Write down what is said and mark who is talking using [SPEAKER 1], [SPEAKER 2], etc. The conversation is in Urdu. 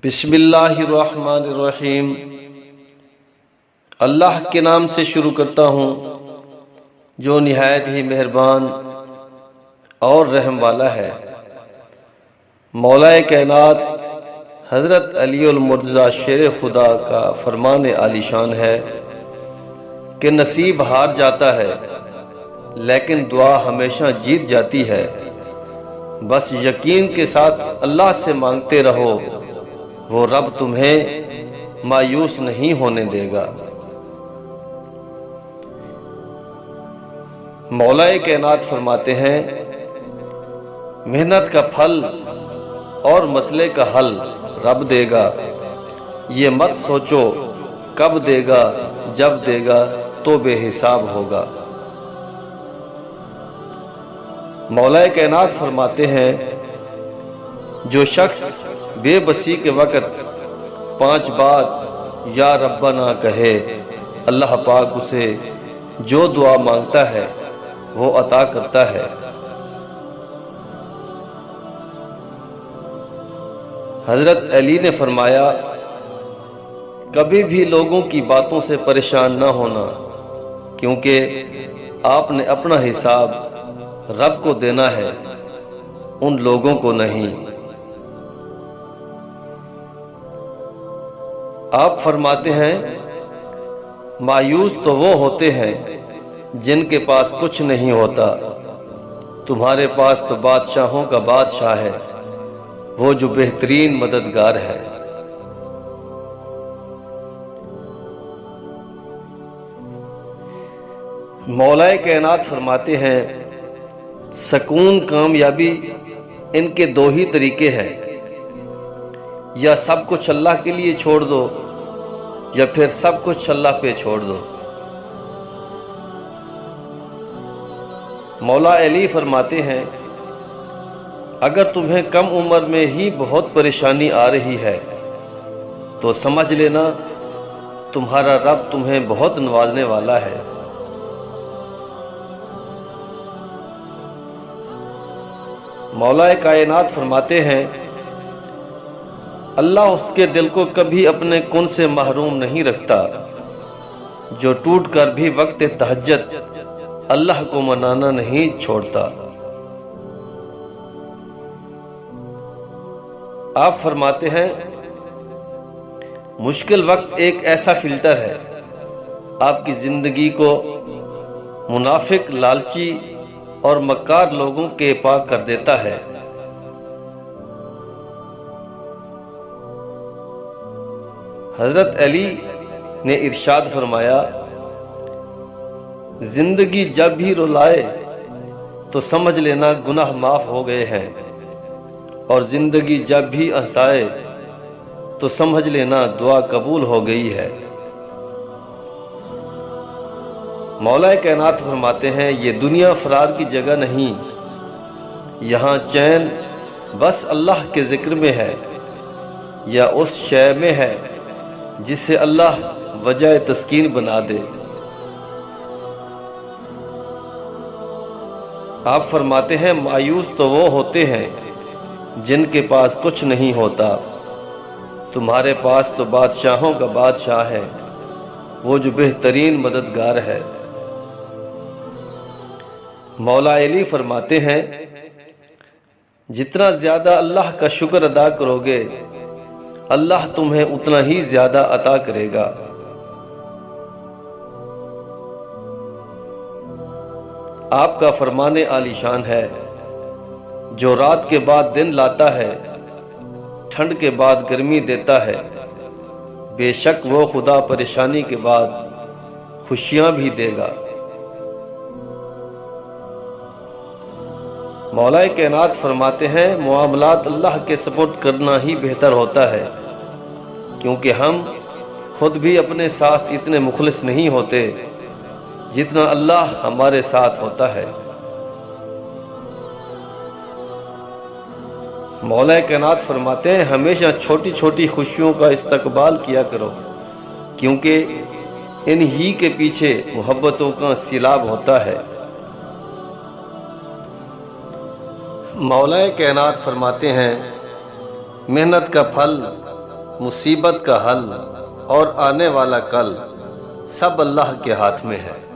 [SPEAKER 1] بسم اللہ الرحمن الرحیم۔ اللہ کے نام سے شروع کرتا ہوں جو نہایت ہی مہربان اور رحم والا ہے۔ مولا کائنات حضرت علی المرتضیٰ شیر خدا کا فرمان عالی شان ہے کہ نصیب ہار جاتا ہے لیکن دعا ہمیشہ جیت جاتی ہے۔ بس یقین کے ساتھ اللہ سے مانگتے رہو، وہ رب تمہیں مایوس نہیں ہونے دے گا۔ مولا کائنات فرماتے ہیں، محنت کا پھل اور مسئلے کا حل رب دے گا، یہ مت سوچو کب دے گا، جب دے گا تو بے حساب ہوگا۔ مولا کائنات فرماتے ہیں، جو شخص بے بسی کے وقت 5 بار یا ربنا کہے، اللہ پاک اسے جو دعا مانگتا ہے وہ عطا کرتا ہے۔ حضرت علی نے فرمایا، کبھی بھی لوگوں کی باتوں سے پریشان نہ ہونا، کیونکہ آپ نے اپنا حساب رب کو دینا ہے، ان لوگوں کو نہیں۔ آپ فرماتے ہیں، مایوس تو وہ ہوتے ہیں جن کے پاس کچھ نہیں ہوتا، تمہارے پاس تو بادشاہوں کا بادشاہ ہے، وہ جو بہترین مددگار ہے۔ مولا کائنات فرماتے ہیں، سکون کامیابی ان کے 2 ہی طریقے ہیں، یا سب کچھ اللہ کے لیے چھوڑ دو یا پھر سب کچھ اللہ پہ چھوڑ دو۔ مولا علی فرماتے ہیں، اگر تمہیں کم عمر میں ہی بہت پریشانی آ رہی ہے تو سمجھ لینا تمہارا رب تمہیں بہت نوازنے والا ہے۔ مولا کائنات فرماتے ہیں، اللہ اس کے دل کو کبھی اپنے کن سے محروم نہیں رکھتا، جو ٹوٹ کر بھی وقت تہجد اللہ کو منانا نہیں چھوڑتا۔ آپ فرماتے ہیں، مشکل وقت ایک ایسا فلٹر ہے، آپ کی زندگی کو منافق، لالچی اور مکار لوگوں کے پاک کر دیتا ہے۔ حضرت علی نے ارشاد فرمایا، زندگی جب بھی رلائے تو سمجھ لینا گناہ معاف ہو گئے ہیں، اور زندگی جب بھی ہنسائے تو سمجھ لینا دعا قبول ہو گئی ہے۔ مولا کائنات فرماتے ہیں، یہ دنیا فرار کی جگہ نہیں، یہاں چین بس اللہ کے ذکر میں ہے، یا اس شے میں ہے جسے اللہ وجہ تسکین بنا دے۔ آپ فرماتے ہیں، مایوس تو وہ ہوتے ہیں جن کے پاس کچھ نہیں ہوتا، تمہارے پاس تو بادشاہوں کا بادشاہ ہے، وہ جو بہترین مددگار ہے۔ مولا علی فرماتے ہیں، جتنا زیادہ اللہ کا شکر ادا کرو گے اللہ تمہیں اتنا ہی زیادہ عطا کرے گا۔ آپ کا فرمان عالی شان ہے، جو رات کے بعد دن لاتا ہے، ٹھنڈ کے بعد گرمی دیتا ہے، بے شک وہ خدا پریشانی کے بعد خوشیاں بھی دے گا۔ مولا کائنات فرماتے ہیں، معاملات اللہ کے سپرد کرنا ہی بہتر ہوتا ہے، کیونکہ ہم خود بھی اپنے ساتھ اتنے مخلص نہیں ہوتے جتنا اللہ ہمارے ساتھ ہوتا ہے۔ مولا کائنات فرماتے ہیں، ہمیشہ چھوٹی چھوٹی خوشیوں کا استقبال کیا کرو، کیونکہ ان ہی کے پیچھے محبتوں کا سیلاب ہوتا ہے۔ مولا کائنات فرماتے ہیں، محنت کا پھل مصیبت کا حل اور آنے والا کل سب اللہ کے ہاتھ میں ہے۔